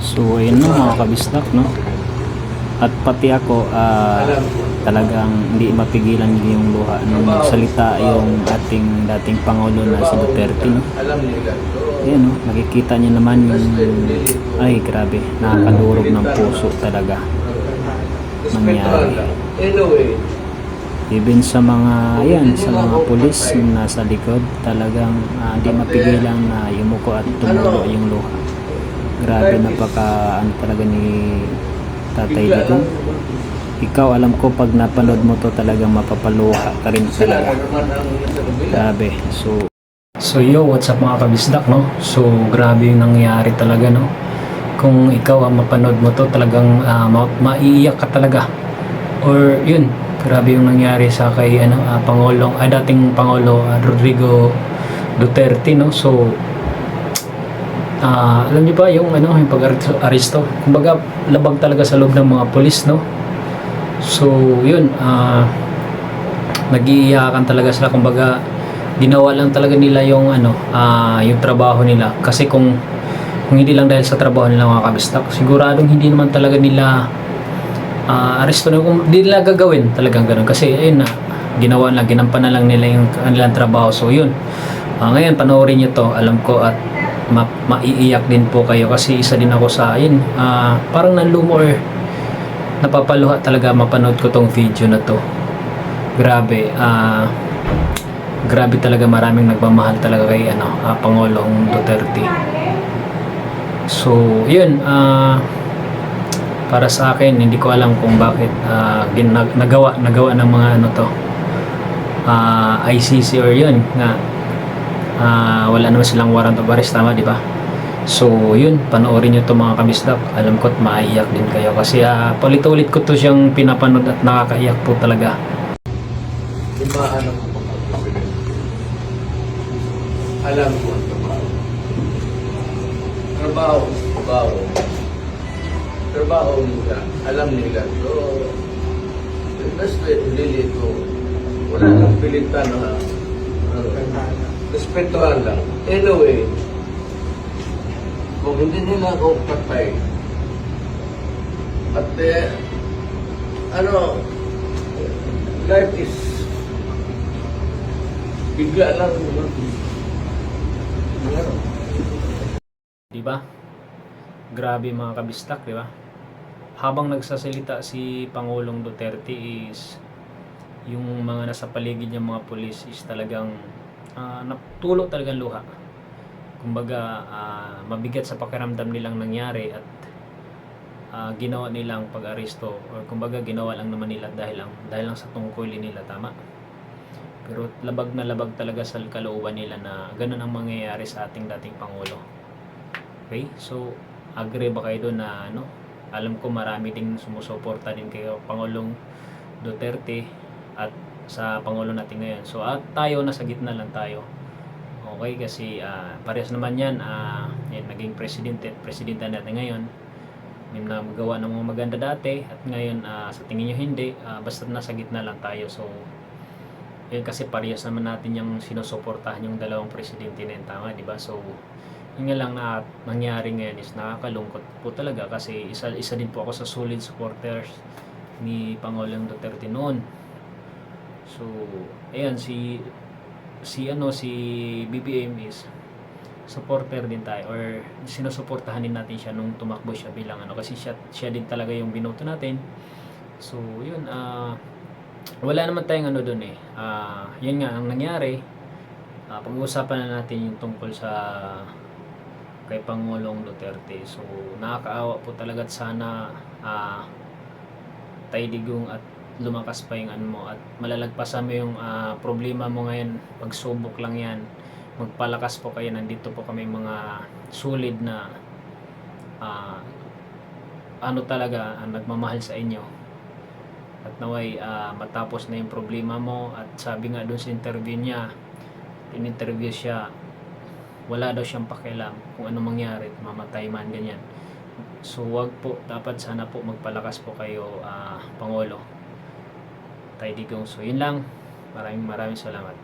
So ayun no mga kabistak no. At pati ako talagang hindi mapigilan yung luha nung nagsalita yung ating dating Pangulo na si Duterte no. Ayan no, nakikita niyo naman yung ay grabe, nakakadurog ng puso talaga nangyari. Even sa mga ayan, sa mga pulis na nasa likod, talagang di mapigilan na yumuko at tumulo yung luha. Grabe, napaka ano talaga ni Tatay Digong. Ikaw, alam ko pag napanood mo to talagang mapapaluha ka rin talaga. Grabe. So yo, what's up mga kabisdak no? So grabe yung nangyari talaga no. Kung ikaw ang mapanood mo to talagang maiiyak ka talaga. Or yun, grabe yung nangyari sa kay Pangulong dating Pangulo Rodrigo Duterte no. So alam niyo ba yung yung pag-aresto, kumbaga labag talaga sa loob ng mga pulis no. So yun, nag-iiyakan talaga sila, kumbaga ginawa lang talaga nila yung yung trabaho nila. Kasi kung hindi lang dahil sa trabaho nila mga kabistak, siguradong hindi naman talaga nila aresto na, kung hindi nila gagawin talagang ganun. Kasi ayun na, ginampanan lang nila yung kanilang trabaho. So yun, ngayon panoorin nyo to, alam ko at maiiyak din po kayo kasi isa din ako sa ayun, parang nanlumo or napapaluha talaga mapanood ko tong video na to. Grabe, grabe talaga, maraming nagmamahal talaga kay Pangulong Duterte. So yun, para sa akin hindi ko alam kung bakit nagawa ng mga ICC or yun nga, wala naman silang warrant of arrest, tama di ba? So yun, panoorin nyo to mga kabisdak, alam ko't maiiyak din kayo kasi paulit-ulit ko to siyang pinapanood at nakakaiyak po talaga. Diba alam ko pagkakabilan? Alam ko ang trabaho nila, alam nila. So, that's really to, wala nang pilitan na respetuhan lang. Anyway, kung hindi nila ako patay, at life is bigla lang. Diba? Grabe mga kabistak, diba? Habang nagsasalita si Pangulong Duterte is yung mga nasa paligid ng mga pulis is talagang natulo talagang luha. Kumbaga mabigat sa pakiramdam nilang nangyari at ginawa nilang pag-aresto, or kumbaga ginawa lang naman nila dahil lang sa tungkulin nila, tama. Pero labag na labag talaga sa kalooban nila na ganun ang mangyayari sa ating dating Pangulo. Okay? So agree ba kayo doon na alam ko marami ding sumusuporta din kay Pangulong Duterte at sa Pangulo natin ngayon. So tayo nasa gitna lang tayo. Okay, kasi parehas naman yan, naging presidente natin ngayon. May magawa ng mga maganda dati at ngayon sa tingin nyo hindi, basta nasa gitna lang tayo. So yun, kasi parehas naman natin yung sinusuportahan yung dalawang presidente na yun, tama, diba? So yun nga lang na nangyari ngayon is nakakalungkot po talaga kasi isa din po ako sa solid supporters ni Pangulong Duterte noon. So ayan, si BBM is supporter din tayo, or sinusuportahan din natin siya nung tumakbo siya bilang kasi siya din talaga yung binoto natin. So yun, wala naman tayong doon yun nga ang nangyari. Pag-uusapan na natin yung tungkol sa kay Pangulong Duterte. So nakakaawa po talaga at sana Tay Digong at lumakas pa yung mo at malalagpasan mo yung problema mo ngayon. Pagsubok lang yan, magpalakas po kayo, nandito po kami mga solid na talaga nagmamahal sa inyo. At naway matapos na yung problema mo. At sabi nga doon sa interview niya, in-interview siya, wala daw siyang pakialam kung ano mangyari, mamatay man, ganyan. So wag po, dapat sana po magpalakas po kayo, Pangulo Tay Digong. So yun lang, maraming salamat.